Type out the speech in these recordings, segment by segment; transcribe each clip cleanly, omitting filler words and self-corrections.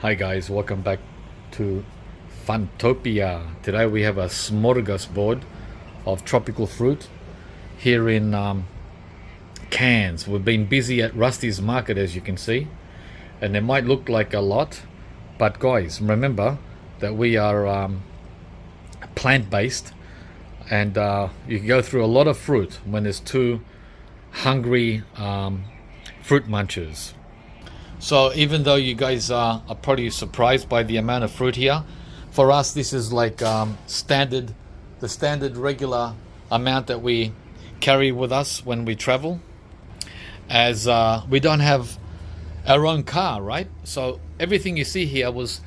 Hi guys, welcome back to Funtopia. Today we have a smorgasbord of tropical fruit here in Cairns. We've been busy at Rusty's market, as you can see, and it might look like a lot, but guys, remember that we are plant-based, and you can go through a lot of fruit when there's two hungry fruit munchers. So even though you guys are probably surprised by the amount of fruit here, for us this is like the standard regular amount that we carry with us when we travel, as we don't have our own car, right? So everything you see here was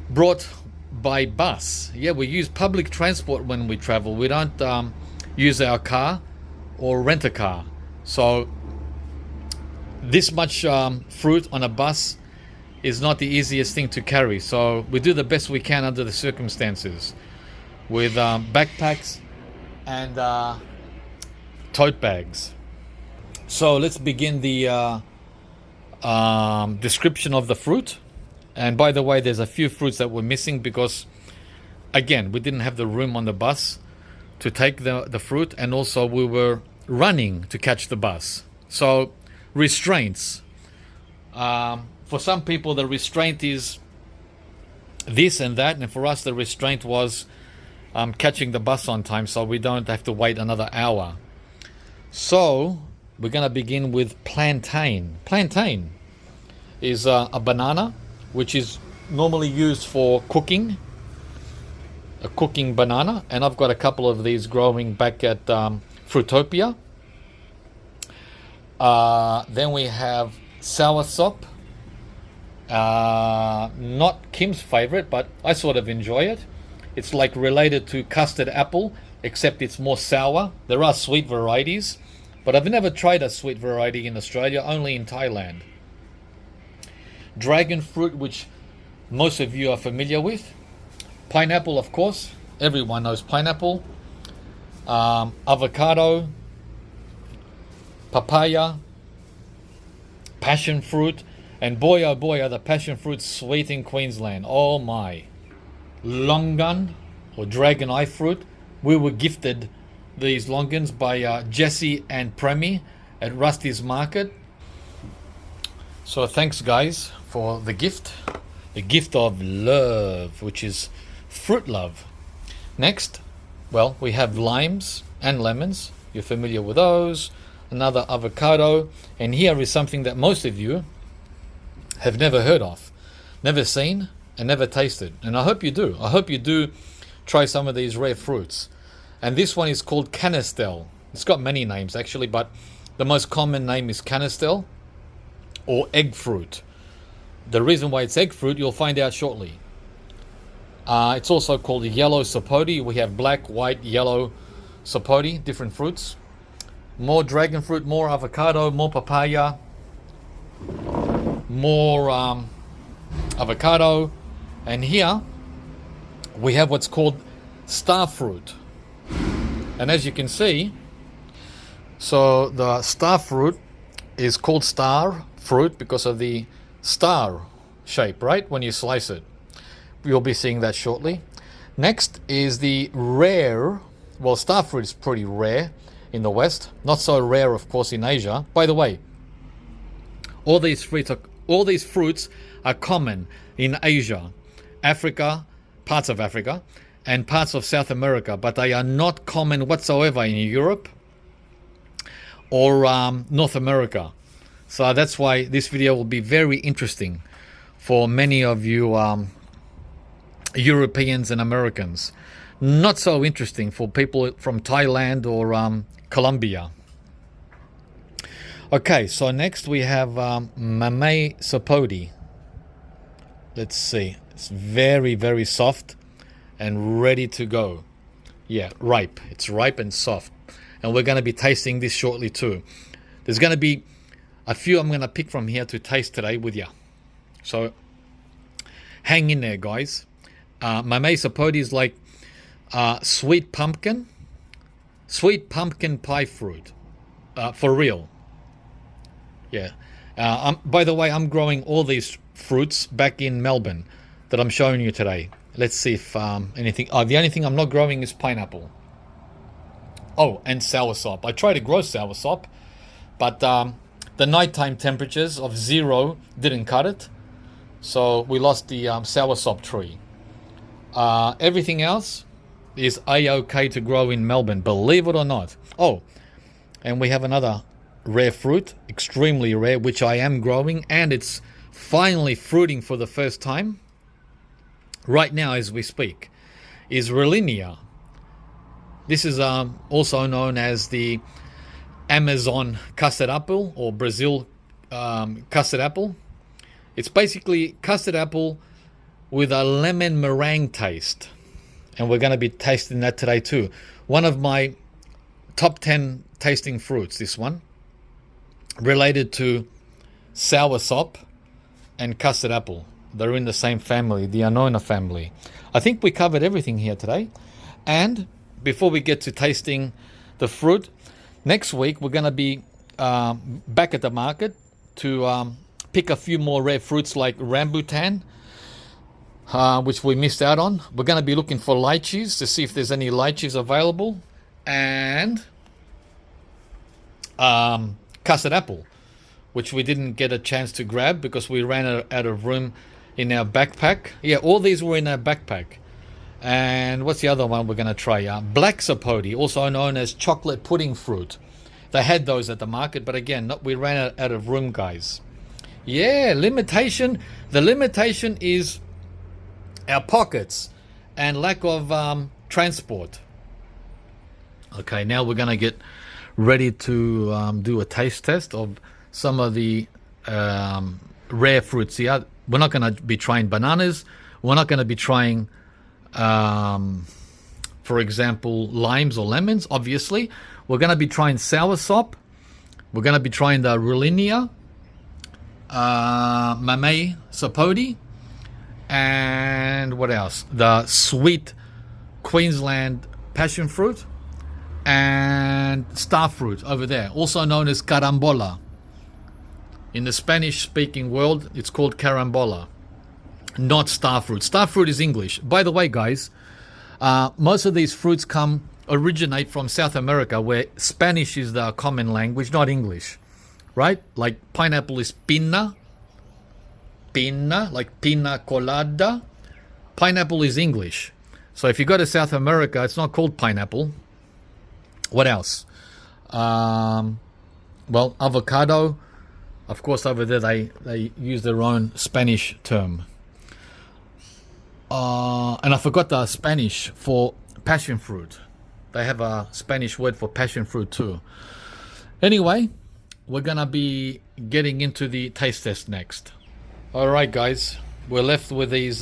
brought by bus. Yeah, we use public transport when we travel. We don't use our car or rent a car. So this much fruit on a bus is not the easiest thing to carry, so we do the best we can under the circumstances with backpacks and tote bags. So let's begin the description of the fruit. And by the way, there's a few fruits that we're missing because, again, we didn't have the room on the bus to take the fruit, and also we were running to catch the bus. So restraints. For some people the restraint is this and that, and for us the restraint was catching the bus on time so we don't have to wait another hour. So we're going to begin with plantain. Plantain is a banana which is normally used for cooking, a cooking banana, and I've got a couple of these growing back at Funtopia. Then we have soursop. Not Kim's favorite, but I sort of enjoy it. It's like related to custard apple, except it's more sour. There are sweet varieties, but I've never tried a sweet variety in Australia, only in Thailand. Dragon fruit, which most of you are familiar with. Pineapple, of course. Everyone knows pineapple. Avocado. Papaya, passion fruit, and boy oh boy are the passion fruits sweet in Queensland. Oh my. Longan or dragon eye fruit. We were gifted these longans by Jesse and Premi at Rusty's market. So thanks guys for the gift of love, which is fruit love. Next, well, we have limes and lemons. You're familiar with those. Another avocado, and here is something that most of you have never heard of, never seen, and never tasted, and I hope you do. I hope you do try some of these rare fruits. And this one is called Canistel. It's got many names actually, but the most common name is Canistel, or egg fruit. The reason why it's egg fruit you'll find out shortly. It's also called yellow sapote. We have black, white, yellow sapote, different fruits. More dragon fruit, more avocado, more papaya, more avocado, and here we have what's called star fruit. And as you can see, so the star fruit is called star fruit because of the star shape, right, when you slice it. You'll be seeing that shortly. Next is the rare, well, star fruit is pretty rare in the West, not so rare of course in Asia. By the way, all these fruits are common in Asia, Africa, parts of Africa, and parts of South America, but they are not common whatsoever in Europe or North America. So that's why this video will be very interesting for many of you Europeans and Americans. Not so interesting for people from Thailand or Colombia. Okay, so next we have Mamey sapote. Let's see. It's very, very soft and ready to go. Yeah, ripe. It's ripe and soft. And we're going to be tasting this shortly too. There's going to be a few I'm going to pick from here to taste today with you. So hang in there, guys. Mamey sapote is like sweet pumpkin pie fruit, for real. Yeah. By the way, I'm growing all these fruits back in Melbourne that I'm showing you today. Let's see if anything. Oh, the only thing I'm not growing is pineapple. Oh, and soursop. I tried to grow soursop, but the nighttime temperatures of 0 didn't cut it, so we lost the soursop tree. Everything else is a-okay to grow in Melbourne, believe it or not. Oh, and we have another rare fruit, extremely rare, which I am growing, and it's finally fruiting for the first time right now as we speak, is Relinia. This is also known as the Amazon custard apple or Brazil custard apple. It's basically custard apple with a lemon meringue taste, and we're going to be tasting that today too. One of my top 10 tasting fruits, this one, related to soursop and custard apple. They're in the same family, the Annona family. I think we covered everything here today. And before we get to tasting the fruit, next week we're going to be back at the market to pick a few more rare fruits like rambutan, which we missed out on. We're going to be looking for lychees to see if there's any lychees available, and custard apple, which we didn't get a chance to grab because we ran out of room in our backpack. Yeah, all these were in our backpack. And what's the other one we're going to try? Black sapote, also known as chocolate pudding fruit. They had those at the market, but again, we ran out of room, guys. Yeah, limitation. The limitation is our pockets and lack of transport. Okay, now we're going to get ready to do a taste test of some of the rare fruits here. We're not going to be trying bananas. We're not going to be trying, for example, limes or lemons, obviously. We're going to be trying soursop. We're going to be trying the Relinia, Mamey sapote, and what else? The sweet Queensland passion fruit and star fruit over there, also known as carambola. In the Spanish-speaking world, it's called carambola, not starfruit. Starfruit is English. By the way, guys, most of these fruits originate from South America, where Spanish is the common language, not English, right? Like pineapple is pina, like pina colada. Pineapple is English. So if you go to South America, it's not called pineapple. What else? Well, avocado. Of course, over there they use their own Spanish term. And I forgot the Spanish for passion fruit. They have a Spanish word for passion fruit too. Anyway, we're going to be getting into the taste test next. All right, guys. We're left with these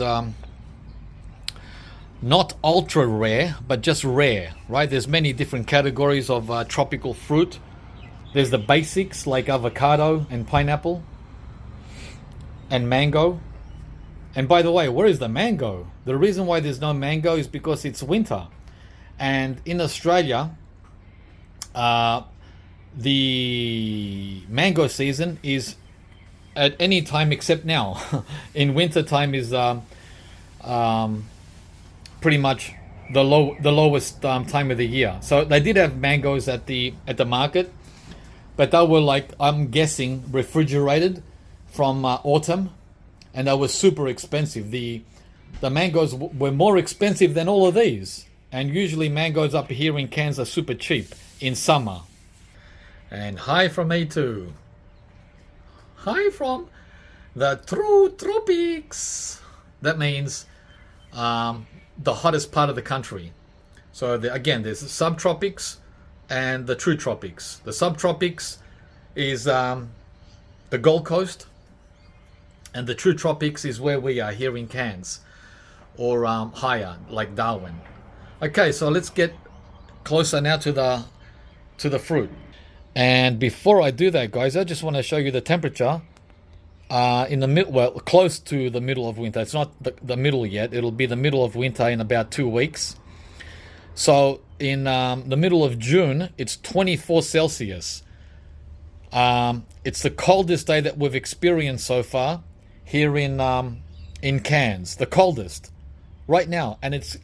not ultra rare, but just rare, right? There's many different categories of tropical fruit. There's the basics like avocado and pineapple and mango. And by the way, where is the mango? The reason why there's no mango is because it's winter. And in Australia, the mango season is at any time except now. In winter time is pretty much the lowest time of the year. So they did have mangoes at the market, but they were like, I'm guessing, refrigerated from autumn, and they were super expensive. The mangoes were more expensive than all of these, and usually mangoes up here in Cairns are super cheap in summer. And hi from me too. Hi from the true tropics. That means the hottest part of the country. So again, there's the subtropics and the true tropics. The subtropics is the Gold Coast, and the true tropics is where we are here in Cairns, or higher, like Darwin. Okay, so let's get closer now to the fruit. And before I do that, guys, I just want to show you the temperature in the middle, well, close to the middle of winter. It's not the middle yet. It'll be the middle of winter in about 2 weeks. So in the middle of June, it's 24 Celsius. It's the coldest day that we've experienced so far here in Cairns, the coldest right now, and it's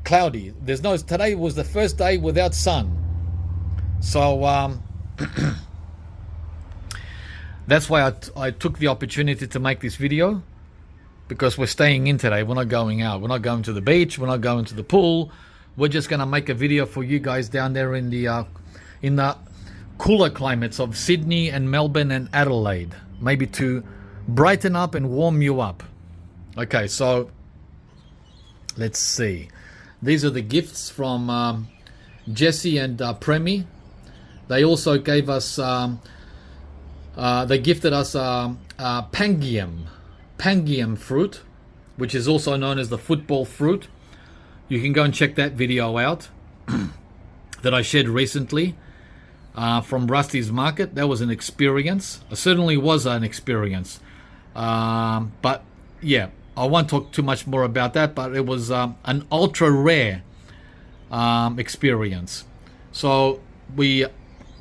cloudy. There's no, today was the first day without sun, so that's why I took the opportunity to make this video, because we're staying in today. We're not going out, we're not going to the beach, we're not going to the pool. We're just gonna make a video for you guys down there in the cooler climates of Sydney and Melbourne and Adelaide, maybe to brighten up and warm you up. Okay, so let's see. These are the gifts from Jesse and Premi. They also gave us, they gifted us Pangium fruit, which is also known as the football fruit. You can go and check that video out that I shared recently from Rusty's Market. That was an experience. It certainly was an experience. But yeah, I won't talk too much more about that, but it was an ultra rare experience. So we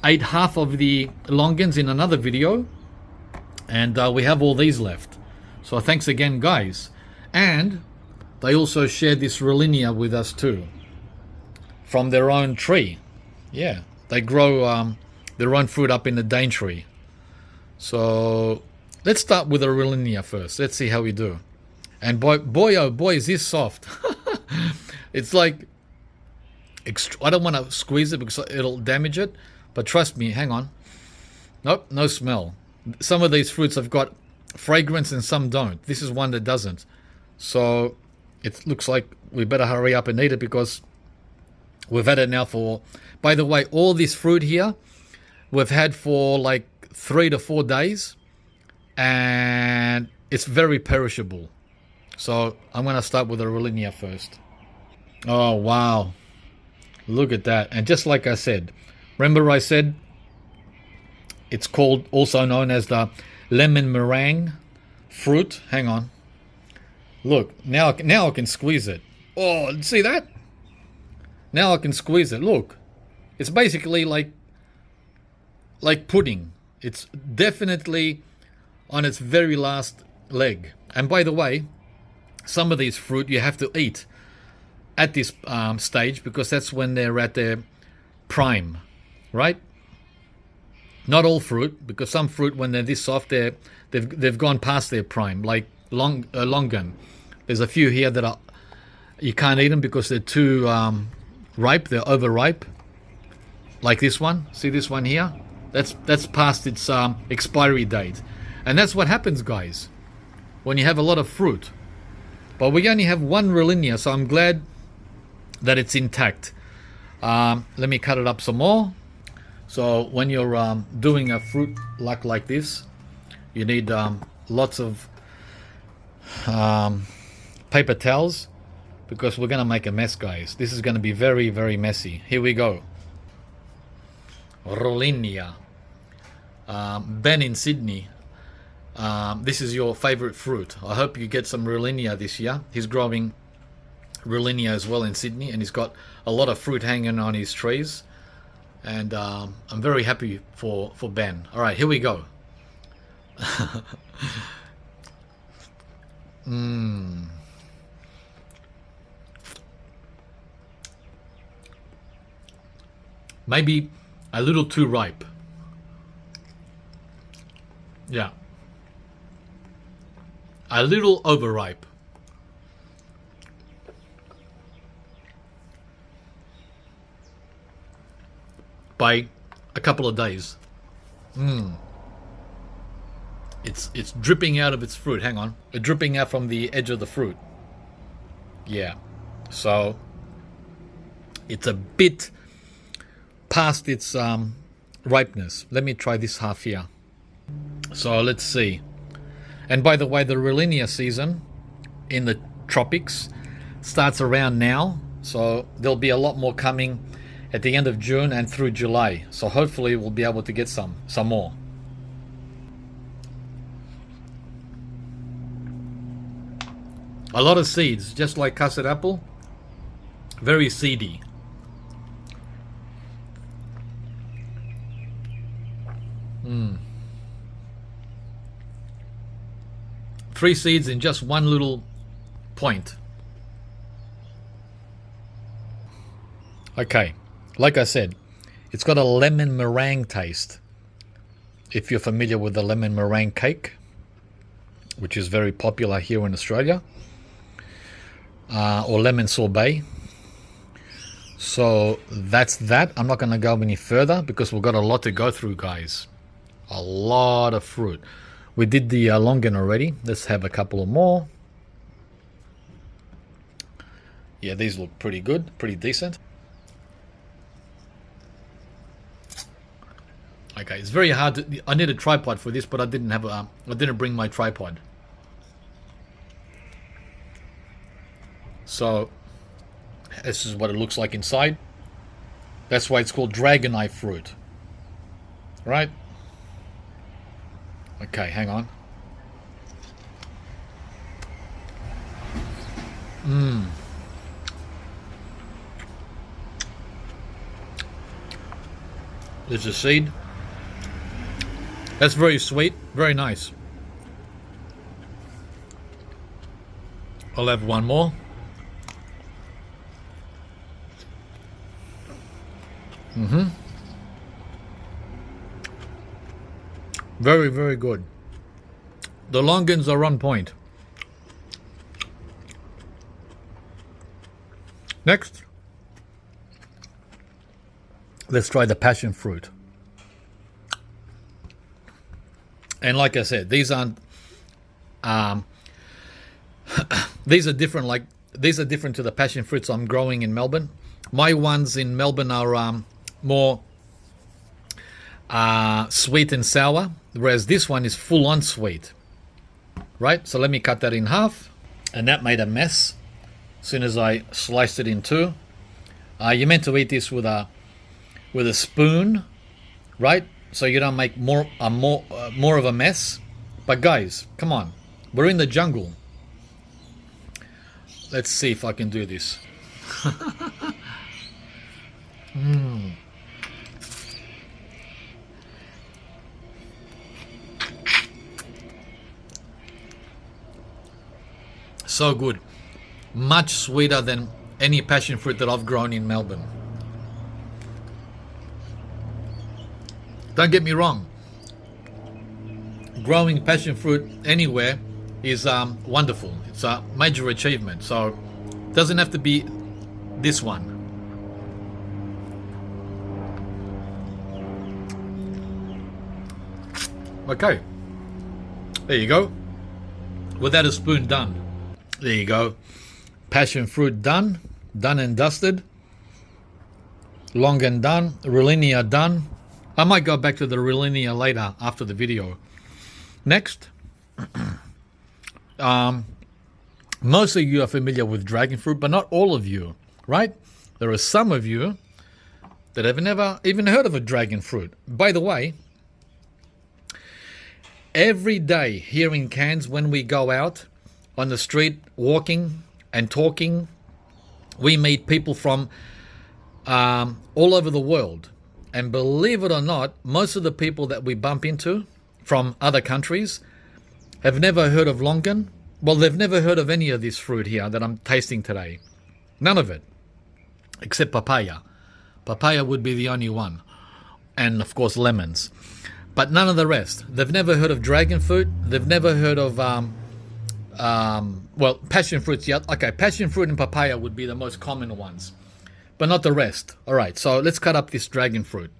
ate half of the longans in another video, and we have all these left. So thanks again, guys. And they also shared this Rollinia with us too, from their own tree. Yeah, they grow their own fruit up in the Daintree. So let's start with the Rollinia first. Let's see how we do. And boy, oh boy, is this soft. It's like, I don't want to squeeze it because it'll damage it. But trust me, hang on. Nope, no smell. Some of these fruits have got fragrance and some don't. This is one that doesn't. So it looks like we better hurry up and eat it, because we've had it now for, by the way, all this fruit here we've had for like 3 to 4 days, and it's very perishable. So I'm going to start with the Rollinia first. Oh wow, look at that. And just like I said, remember I said it's called, also known as the lemon meringue fruit. Hang on. Look, now I can squeeze it. Oh, see that? Now I can squeeze it. Look, it's basically like pudding. It's definitely on its very last leg. And by the way, some of these fruit you have to eat at this stage, because that's when they're at their prime, right? Not all fruit, because some fruit, when they're this soft, they've gone past their prime, like longan. There's a few here that you can't eat them because they're too ripe. They're overripe. Like this one. See this one here? That's past its expiry date. And that's what happens, guys, when you have a lot of fruit. But we only have one Rollinia, so I'm glad that it's intact. Let me cut it up some more. So when you're doing a fruit like this, you need lots of paper towels, because we're going to make a mess, guys. This is going to be very, very messy. Here we go. Rollinia. Ben in Sydney, this is your favorite fruit. I hope you get some Rollinia this year. He's growing Rollinia as well in Sydney, and he's got a lot of fruit hanging on his trees. And I'm very happy for Ben. All right, here we go. Maybe a little too ripe. Yeah. A little overripe. By a couple of days. It's dripping out of its fruit. Hang on. It's dripping out from the edge of the fruit. Yeah. So it's a bit past its ripeness. Let me try this half here. So let's see. And by the way, the Rollinia season in the tropics starts around now. So there'll be a lot more coming at the end of June and through July. So hopefully we'll be able to get some more. A lot of seeds, just like custard apple. Very seedy. 3 seeds in just one little point. Okay, like I said, it's got a lemon meringue taste. If you're familiar with the lemon meringue cake, which is very popular here in Australia, or lemon sorbet. So that's that. I'm not going to go any further because we've got a lot to go through, guys. A lot of fruit. We did the longan already. Let's have a couple of more. Yeah, these look pretty good, pretty decent. Okay, it's very hard to, I need a tripod for this, but I didn't have a, I didn't bring my tripod. So this is what it looks like inside. That's why it's called dragon eye fruit. Right? Okay, hang on. There's a seed. That's very sweet, very nice. I'll have one more. Very, very good. The longans are on point. Next, let's try the passion fruit. And like I said, these aren't these are different, like these are different to the passion fruits I'm growing in Melbourne. My ones in Melbourne are more sweet and sour, whereas this one is full on sweet. Right, so let me cut that in half. And that made a mess as soon as I sliced it in two. You're meant to eat this with a spoon, right? So you don't make more of a mess. But guys, come on, we're in the jungle. Let's see if I can do this. So good. Much sweeter than any passion fruit that I've grown in Melbourne. Don't get me wrong. Growing passion fruit anywhere is wonderful. It's a major achievement. So it doesn't have to be this one. Okay. There you go. Without a spoon, done. There you go. Passion fruit done. Done and dusted. Longan done. Relinia done. I might go back to the Relinia later after the video. Next. Most of you are familiar with dragon fruit, but not all of you, right? There are some of you that have never even heard of a dragon fruit. By the way, every day here in Cairns when we go out on the street walking and talking, we meet people from all over the world. And believe it or not, most of the people that we bump into from other countries have never heard of longan. Well, they've never heard of any of this fruit here that I'm tasting today. None of it. Except papaya. Papaya would be the only one. And of course lemons. But none of the rest. They've never heard of dragon fruit. They've never heard of, well, passion fruits. Yeah, okay, passion fruit and papaya would be the most common ones. But not the rest. All right, so let's cut up this dragon fruit.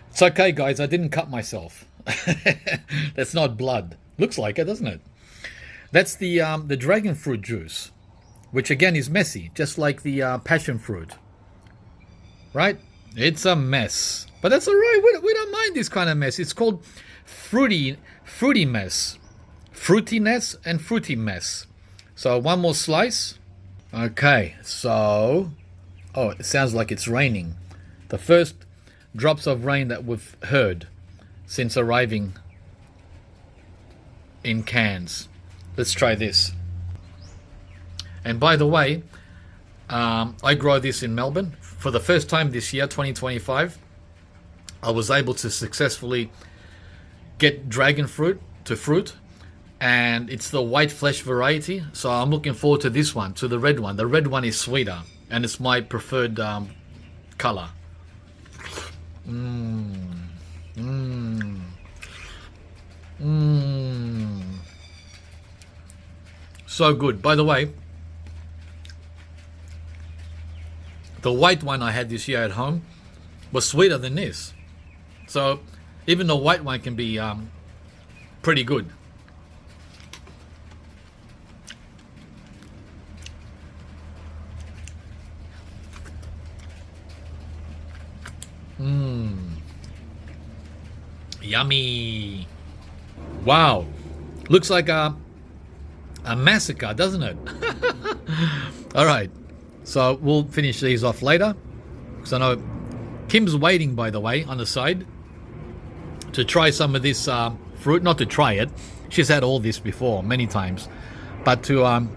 It's okay, guys. I didn't cut myself. That's not blood. Looks like it, doesn't it? That's the dragon fruit juice, which again is messy, just like the passion fruit. Right? It's a mess. But that's all right. We don't mind this kind of mess. It's called fruity mess. Fruitiness and fruity mess. So one more slice. Okay, so... Oh, it sounds like it's raining. The first drops of rain that we've heard since arriving in Cairns. Let's try this. And by the way, I grow this in Melbourne. For the first time this year, 2025, I was able to successfully get dragon fruit to fruit and it's the white flesh variety. So I'm looking forward to this one, to the red one. The red one is sweeter, and it's my preferred color. So good. By the way, the white one I had this year at home was sweeter than this. So even the white one can be pretty good. Yummy. Wow. Looks like a massacre, doesn't it? All right. So we'll finish these off later. Because I know Kim's waiting, by the way, on the side to try some of this fruit. Not to try it. She's had all this before many times. But to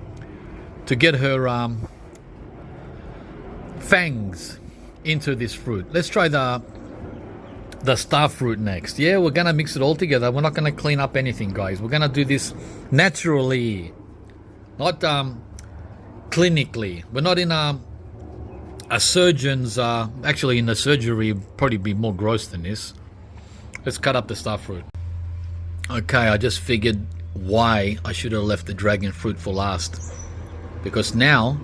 get her fangs into this fruit. Let's try the star fruit next. Yeah, we're gonna mix it all together. We're not gonna clean up anything, guys. We're gonna do this naturally, not clinically. We're not in a surgeon's actually in the surgery probably be more gross than this. Let's cut up the star fruit. Okay, I just figured why I should have left the dragon fruit for last, because now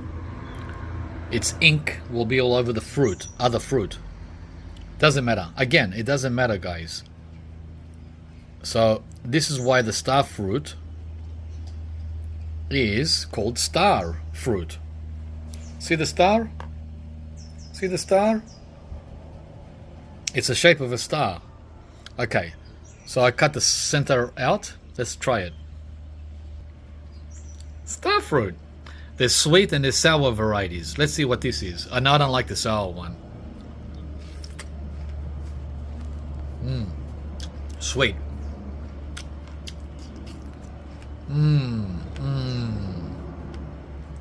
its ink will be all over the fruit, other fruit. Doesn't matter. Again, it doesn't matter, guys. So this is why the star fruit is called star fruit. See the star? See the star? It's the shape of a star. Okay, so I cut the center out. Let's try it. Star fruit. There's sweet and there's sour varieties. Let's see what this is. Oh, no, I don't like the sour one. Sweet.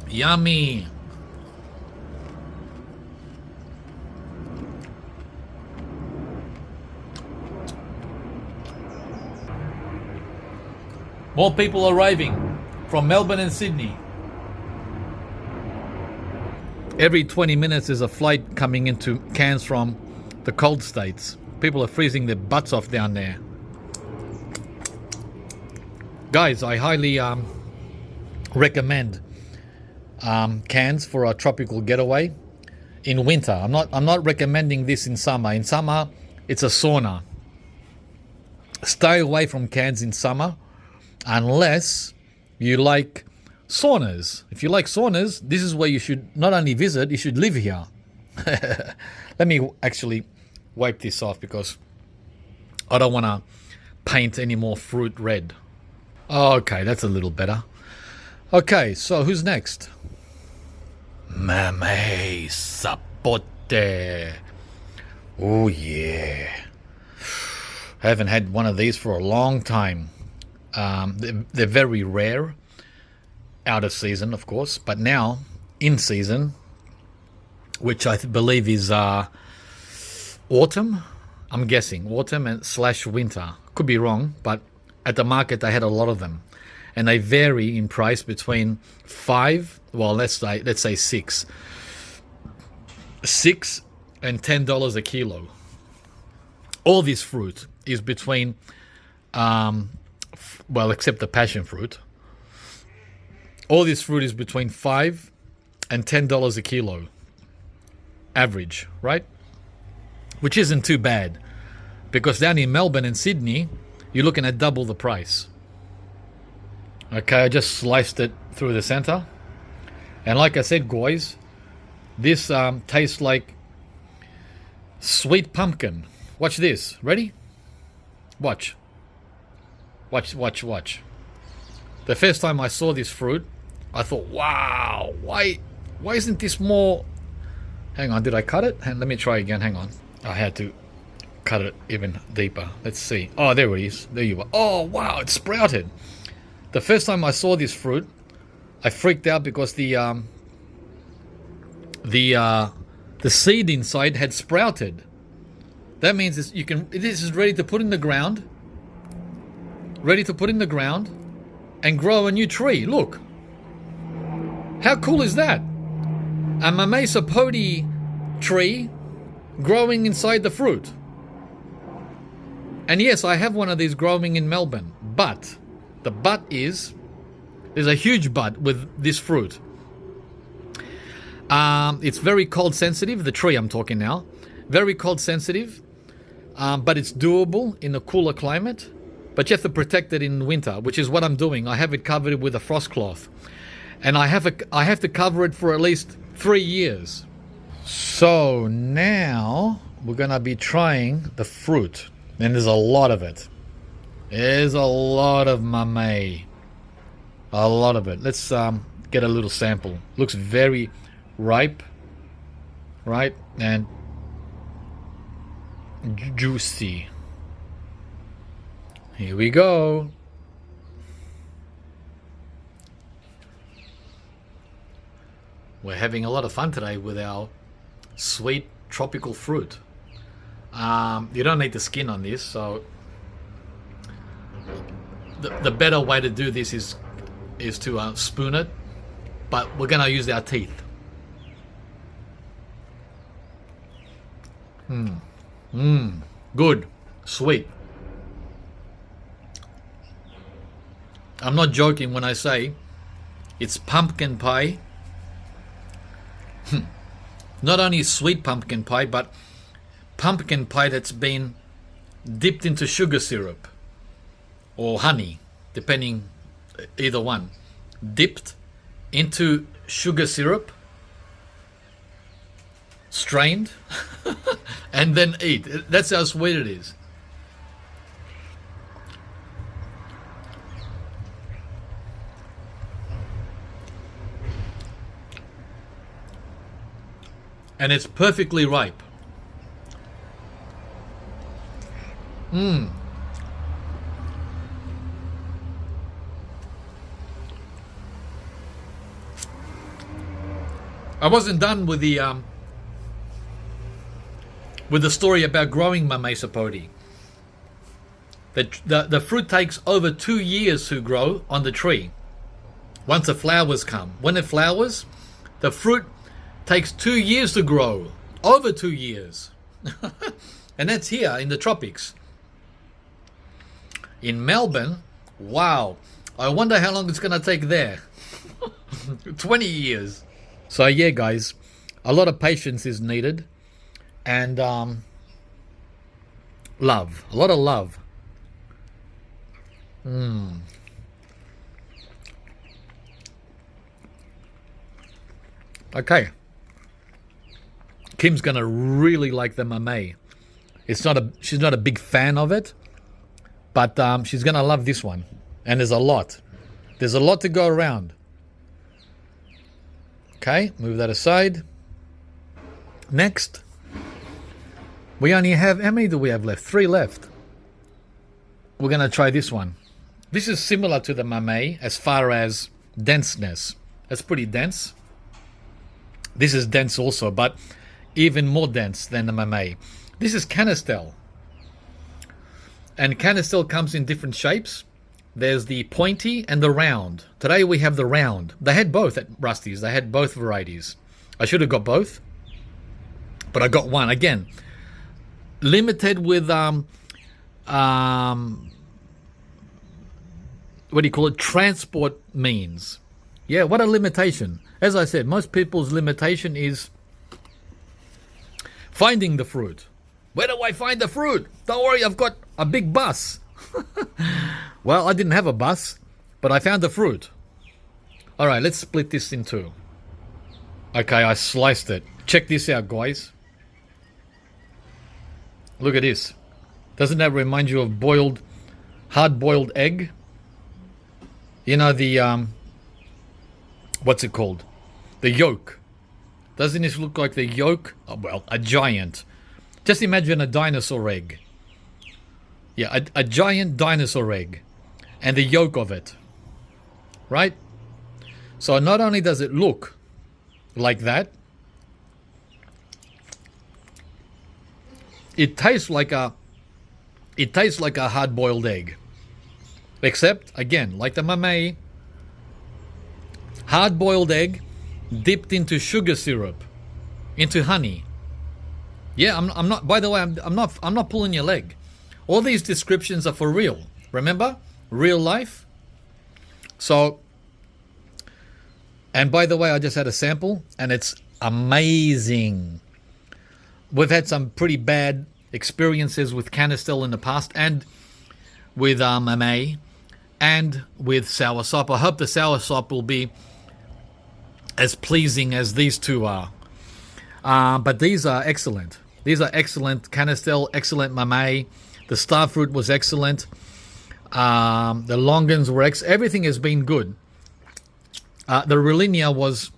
Yummy. More people arriving from Melbourne and Sydney. Every 20 minutes there's a flight coming into Cairns from the cold states. People are freezing their butts off down there. Guys, I highly recommend Cairns for a tropical getaway in winter. I'm not recommending this in summer. In summer, it's a sauna. Stay away from Cairns in summer unless you like saunas. If you like saunas, this is where you should not only visit, you should live here. Let me actually wipe this off because I don't want to paint any more fruit red. Okay, that's a little better. Okay, so who's next? Mamey sapote. Oh yeah. I haven't had one of these for a long time. They're very rare. Out of season, of course, but now in season, which I believe is autumn. I'm guessing autumn and / winter. Could be wrong, but at the market they had a lot of them, and they vary in price between let's say $6 and $10 a kilo. All this fruit is between, except the passion fruit. All this fruit is between $5 and $10 a kilo, average, right? Which isn't too bad, because down in Melbourne and Sydney, you're looking at double the price. Okay, I just sliced it through the center, and like I said, guys, this tastes like sweet pumpkin. Watch this. Ready? Watch. Watch. The first time I saw this fruit, I thought, wow, why isn't this more... Hang on, did I cut it? Let me try again, hang on. I had to cut it even deeper. Let's see. Oh, there it is. There you are. Oh, wow, it sprouted. The first time I saw this fruit, I freaked out because the seed inside had sprouted. That means this is ready to put in the ground. Ready to put in the ground. and grow a new tree. Look. How cool is that? A Mamey sapote tree growing inside the fruit. And yes, I have one of these growing in Melbourne, but the but is, there's a huge but with this fruit. It's very cold sensitive, the tree I'm talking now. Very cold sensitive, but it's doable in a cooler climate. But you have to protect it in winter, which is what I'm doing. I have it covered with a frost cloth. And I have to cover it for at least 3 years. So now we're gonna be trying the fruit. And there's a lot of it. There's a lot of Mamey. A lot of it. Let's get a little sample. Looks very ripe, right? And juicy. Here we go. We're having a lot of fun today with our sweet tropical fruit. You don't need the skin on this, so the better way to do this is to spoon it, but we're gonna use our teeth. Good, sweet. I'm not joking when I say it's pumpkin pie. Not only sweet pumpkin pie, but pumpkin pie that's been dipped into sugar syrup or honey, depending, either one. Dipped into sugar syrup, strained, and then eat. That's how sweet it is. And it's perfectly ripe. I wasn't done with the story about growing Mamey sapote. The fruit takes over 2 years to grow on the tree. Once the flowers come, when it flowers, the fruit takes 2 years to grow. Over 2 years. And that's here in the tropics. In Melbourne, wow. I wonder how long it's going to take there. 20 years. So yeah, guys, a lot of patience is needed. And love. A lot of love. Okay. Kim's gonna really like the Mamey. She's not a big fan of it, but she's gonna love this one. And there's a lot to go around. Okay, move that aside. Next, we only have, how many do we have left? 3 left. We're gonna try this one. This is similar to the Mamey as far as denseness. That's pretty dense. This is dense also, but even more dense than the Mamey. This is Canistel. And Canistel comes in different shapes. There's the pointy and the round. Today we have the round. They had both at Rusty's. They had both varieties. I should have got both, but I got one. Again, limited with what do you call it? Transport means. Yeah, what a limitation. As I said, most people's limitation is finding the fruit. Where do I find the fruit? Don't worry, I've got a big bus. Well, I didn't have a bus, but I found the fruit. All right, let's split this in two. Okay, I sliced it. Check this out, guys. Look at this. Doesn't that remind you of hard-boiled egg? You know, the, what's it called? The yolk. Doesn't this look like the yolk? Oh, well, a giant. Just imagine a dinosaur egg. Yeah, a giant dinosaur egg. And the yolk of it. Right? So not only does it look like that, it tastes like a hard-boiled egg. Except, again, like the Mamey, hard-boiled egg dipped into sugar syrup, into honey. Yeah, I'm not. By the way, I'm not pulling your leg. All these descriptions are for real. Remember, real life. So, and by the way, I just had a sample, and it's amazing. We've had some pretty bad experiences with Canistel in the past, and with Mamey, and with soursop. I hope the soursop will be as pleasing as these two are. But these are excellent. These are excellent. Canistel, excellent. Mamey. The starfruit was excellent. The longans were everything has been good. The Relinia was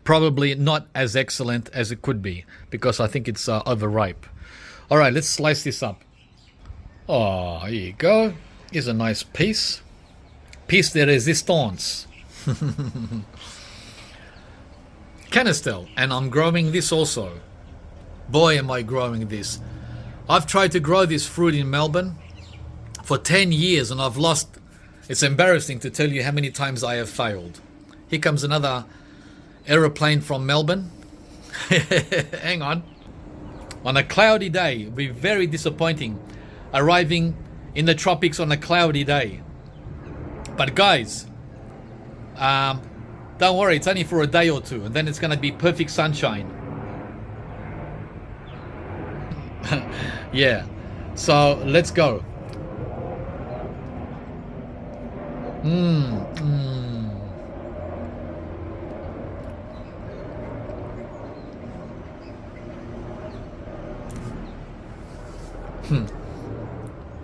probably not as excellent as it could be, because I think it's overripe. All right, let's slice this up. Oh, here you go. Here's a nice piece. Piece de resistance. Canistel, and I'm growing this also. Boy, am I growing this. I've tried to grow this fruit in Melbourne for 10 years and I've lost. It's embarrassing to tell you how many times I have failed. Here comes another aeroplane from Melbourne. Hang on. On a cloudy day, it'll be very disappointing arriving in the tropics on a cloudy day. But guys, don't worry, it's only for a day or two, and then it's going to be perfect sunshine. Yeah, so let's go.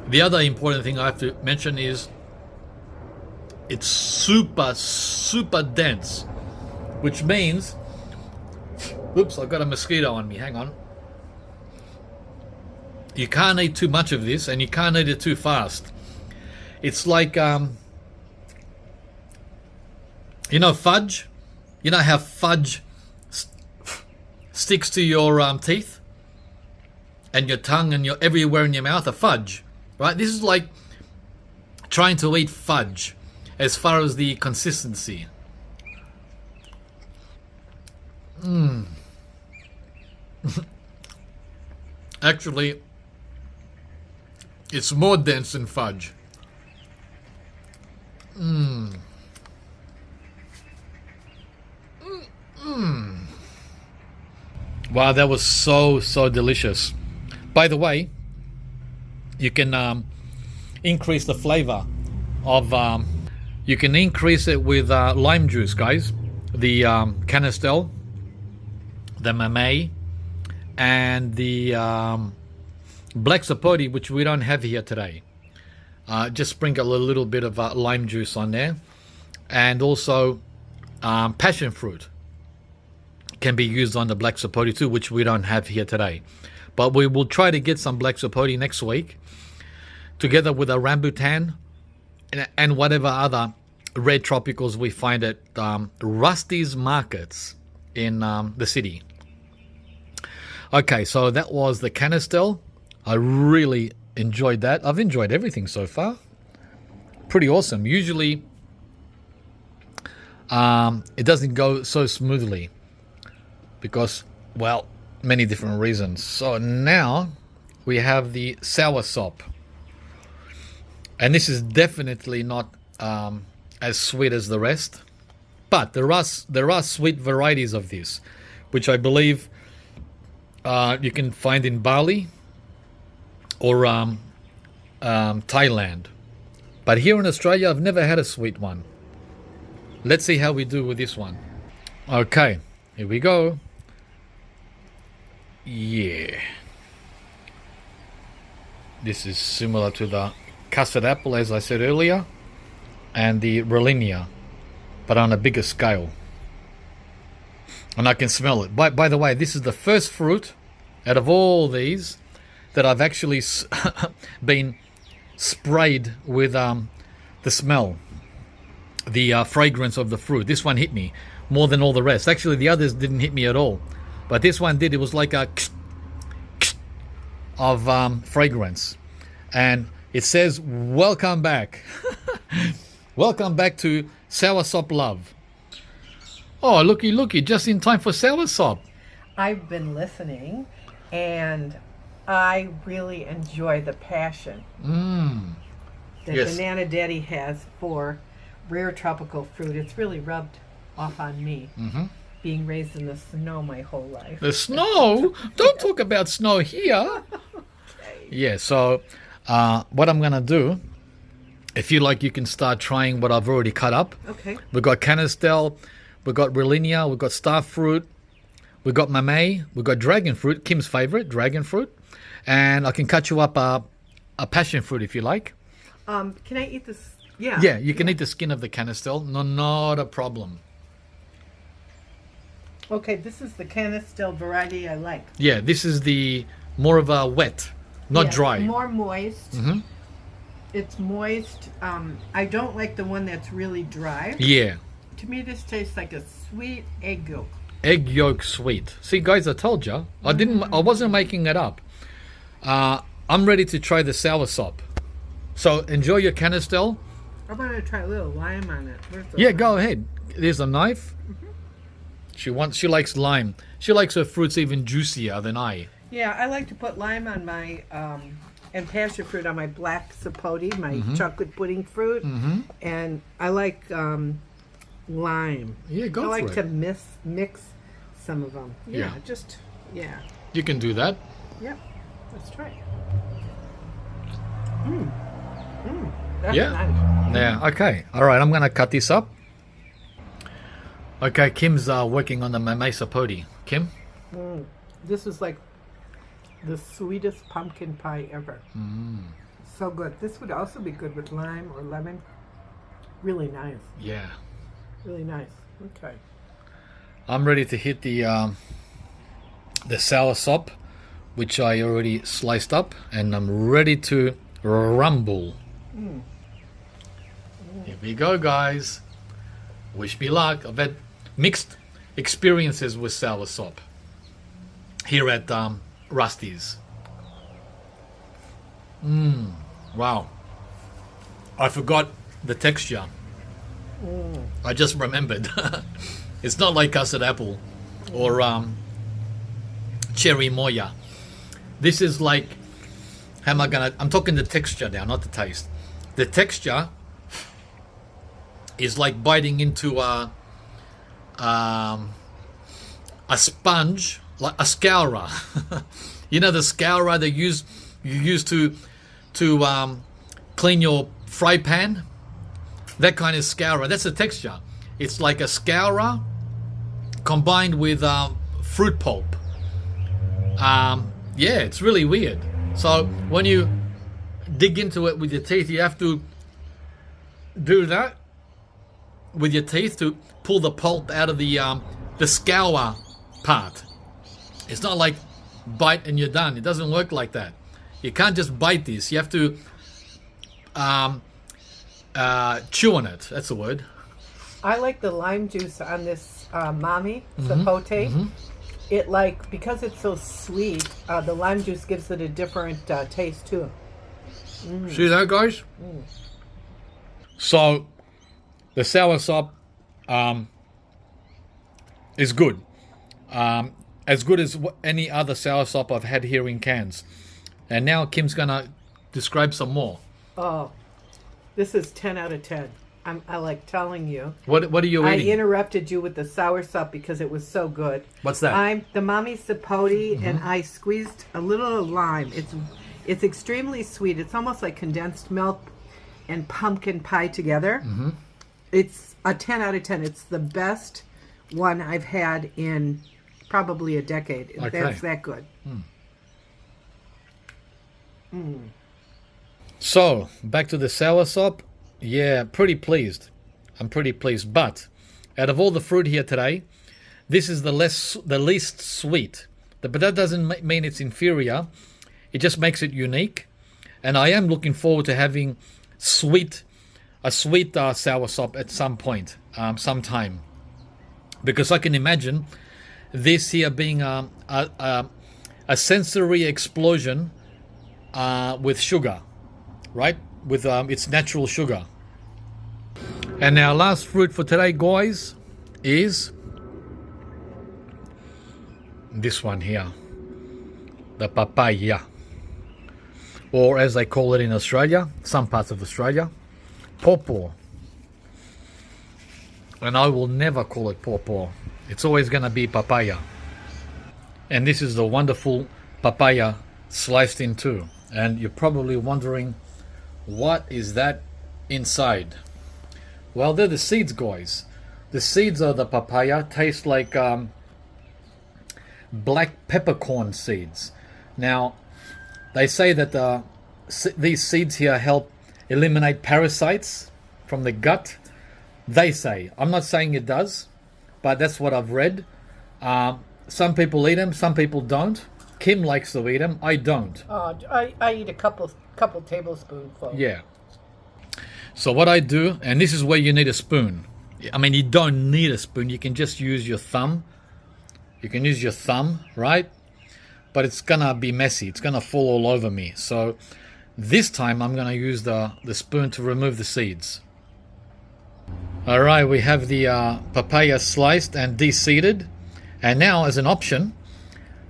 The other important thing I have to mention is it's super, super dense, which means, oops, I've got a mosquito on me, hang on. You can't eat too much of this and you can't eat it too fast. It's like, you know fudge? You know how fudge sticks to your teeth? And your tongue and your everywhere in your mouth, a fudge, right? This is like trying to eat fudge as far as the consistency. Actually, it's more dense than fudge. Wow, that was so delicious. By the way, you can increase the flavor of, you can increase it with lime juice, guys. The Canistel, the Mamey, and the black sapote, which we don't have here today. Just sprinkle a little bit of lime juice on there. And also passion fruit can be used on the black sapote too, which we don't have here today. But we will try to get some black sapote next week, together with a rambutan and whatever other red tropicals we find at Rusty's markets in the city. Okay, so that was the Canistel. I really enjoyed that. I've enjoyed everything so far. Pretty awesome. Usually, it doesn't go so smoothly because, well, many different reasons. So now we have the soursop, and this is definitely not as sweet as the rest, but there are sweet varieties of this, which I believe you can find in Bali or Thailand. But here in Australia, I've never had a sweet one. Let's see how we do with this one. Okay, here we go. Yeah, this is similar to the custard apple, as I said earlier, and the Relinia, but on a bigger scale. And I can smell it. By the way, this is the first fruit out of all these that I've actually been sprayed with the smell, the fragrance of the fruit. This one hit me more than all the rest. Actually, the others didn't hit me at all. But this one did. It was like a of fragrance. And It says, welcome back. Welcome back to Soursop Love. Oh, looky, just in time for Soursop. I've been listening, and I really enjoy the passion that Yes. Banana Daddy has for rare tropical fruit. It's really rubbed off on me, being raised in the snow my whole life. The snow? Don't talk about snow here. Okay. Yeah, so what I'm going to do, if you like, you can start trying what I've already cut up. Okay. We've got Canistel, we've got Relinia, we've got starfruit, we've got Mamey, we've got dragon fruit, Kim's favorite, dragon fruit. And I can cut you up a passion fruit if you like. Can I eat this? Yeah. Yeah, you can eat the skin of the Canistel. No, not a problem. Okay, this is the Canistel variety I like. Yeah, this is the more of a wet, not Yeah, dry. More moist. It's moist. I don't like the one that's really dry. Yeah. To me, this tastes like a sweet egg yolk. Egg yolk sweet. See, guys, I told you. I wasn't making it up. I'm ready to try the soursop. So enjoy your Canistel. I'm going to try a little lime on it. Where's the Yeah, lime? go ahead. There's a knife. She likes lime. She likes her fruits even juicier than I. Yeah, I like to put lime on my, and passion fruit on my black sapote, my chocolate pudding fruit. And I like lime. Yeah, go I for like it. to mix some of them. Yeah. Yeah. You can do that. Yep. Let's try it. That's Yeah. nice. Yeah, okay. All right, I'm going to cut this up. Okay, Kim's working on the Mamey sapote. Kim? This is like the sweetest pumpkin pie ever. So good. This would also be good with lime or lemon. Really nice. Yeah. Really nice. Okay. I'm ready to hit the soursop, which I already sliced up, and I'm ready to rumble. Here we go, guys. Wish me luck. I've had mixed experiences with soursop here at Rusty's. Wow. I forgot the texture. I just remembered. It's not like custard apple or cherry moya. This is like, I'm talking the texture now, not the taste. The texture is like biting into a sponge, like a scourer. You know the scourer they you use to clean your fry pan? That kind of scourer. That's the texture. It's like a scourer combined with fruit pulp. Yeah, it's really weird. So when you dig into it with your teeth, you have to do that with your teeth to pull the pulp out of the scour part. It's not like bite and you're done. It doesn't work like that. You can't just bite this. You have to chew on it. That's the word. I like the lime juice on this Mamey sapote. It because it's so sweet, the lime juice gives it a different taste too. See that, guys? So the soursop is good. As good as any other soursop I've had here in Cairns. And now Kim's gonna describe some more. Oh, this is 10 out of 10. I like telling you. What are you I eating? interrupted you with the soursop because it was so good. What's that? I'm the Mamey sapote, and I squeezed a little lime. It's extremely sweet. It's almost like condensed milk and pumpkin pie together. It's a 10 out of 10. It's the best one I've had in probably a decade. Okay. That's that good. So back to the soursop. Yeah, pretty pleased. I'm pretty pleased. But out of all the fruit here today, this is the least sweet. But that doesn't mean it's inferior. It just makes it unique. And I am looking forward to having a sweet soursop at some point, sometime, because I can imagine this here being a sensory explosion with sugar. right? With its natural sugar. And our last fruit for today, guys, is this one here, the papaya, or as they call it in Australia, some parts of Australia, pawpaw. And I will never call it pawpaw. It's always going to be papaya. And this is the wonderful papaya sliced in two. And you're probably wondering, what is that inside? Well, they're the seeds, guys. The seeds of the papaya taste like black peppercorn seeds. Now, they say that these seeds here help eliminate parasites from the gut. They say. I'm not saying it does, but that's what I've read. Some people eat them, some people don't. Kim likes to eat them. I don't. I eat a couple tablespoonfuls. Yeah. So what I do, and this is where you need a spoon. I mean, you don't need a spoon. You can just use your thumb. You can use your thumb, right? But it's gonna be messy. It's gonna fall all over me. So this time I'm gonna use the spoon to remove the seeds. All right, we have the papaya sliced and de-seeded. And now, as an option,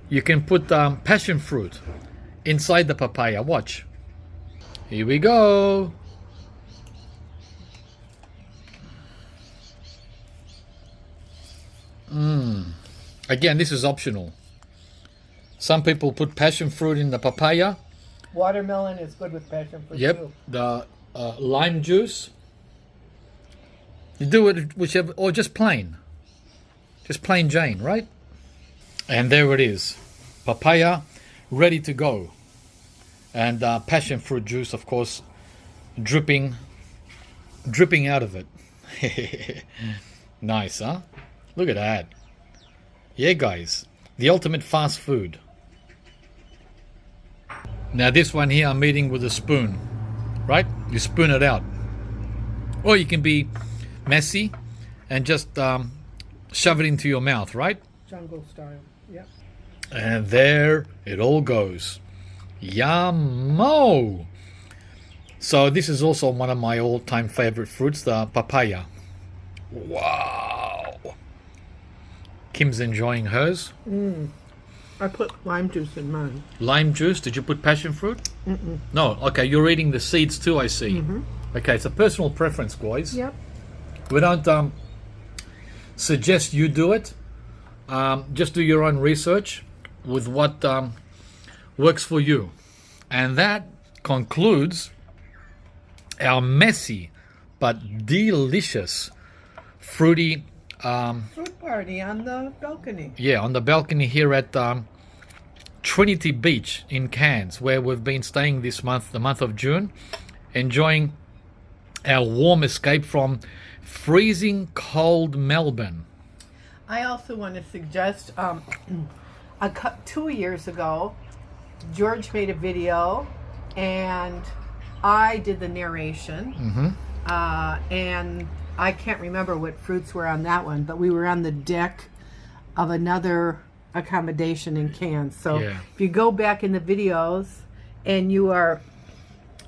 you can put passion fruit inside the papaya. Watch. Here we go. Again, this is optional. Some people put passion fruit in the papaya. Watermelon is good with passion fruit Yep. too. The lime juice. You do it whichever, or just plain Jane, right? And there it is, papaya ready to go, and passion fruit juice, of course, dripping out of it. Nice, huh? Look at that. Yeah, guys, the ultimate fast food. Now this one here, I'm eating with a spoon, right? You spoon it out, or you can be messy and just shove it into your mouth, right? Jungle style. Yep. And there it all goes. Yummo! So this is also one of my all-time favorite fruits, the papaya. Wow! Kim's enjoying hers. I put lime juice in mine. Lime juice? Did you put passion fruit? No. Okay, you're eating the seeds too, I see. Okay, it's a personal preference, guys. Yep. We don't suggest you do it. Just do your own research with what works for you. And that concludes our messy but delicious fruity Fruit party on the balcony. yeah, on the balcony here at Trinity Beach in Cairns, where we've been staying this month, the month of June, enjoying our warm escape from freezing cold Melbourne. I also want to suggest 2 years ago, George made a video and I did the narration. And I can't remember what fruits were on that one, but we were on the deck of another accommodation in Cairns. So if you go back in the videos and you are,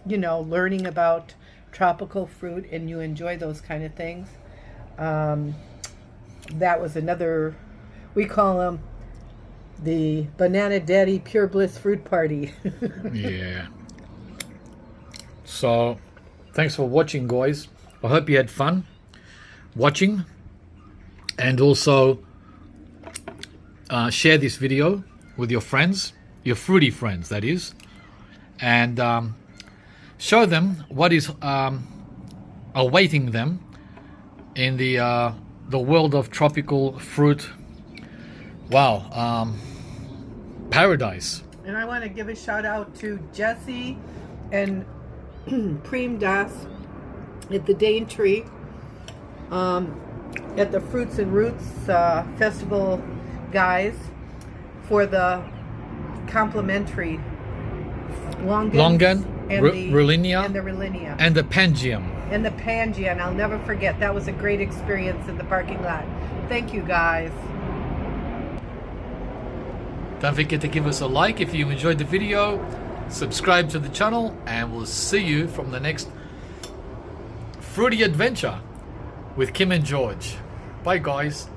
learning about tropical fruit and you enjoy those kind of things, that was another, we call them the Banana Daddy Pure Bliss Fruit Party. Yeah. So, thanks for watching, guys. I hope you had fun watching, and also share this video with your friends, your fruity friends, that is, and show them what is awaiting them in the world of tropical fruit. Wow, paradise. And I want to give a shout out to Jesse and Preem Das at the Daintree, at the Fruits and Roots Festival guys, for the complimentary Longan and the Rilinia, and the Rilinia and the Pangium. And the Pangian. I'll never forget. That was a great experience in the parking lot. Thank you, guys. Don't forget to give us a like if you enjoyed the video. subscribe to the channel, and we'll see you from the next fruity adventure with Kim and George. Bye, guys.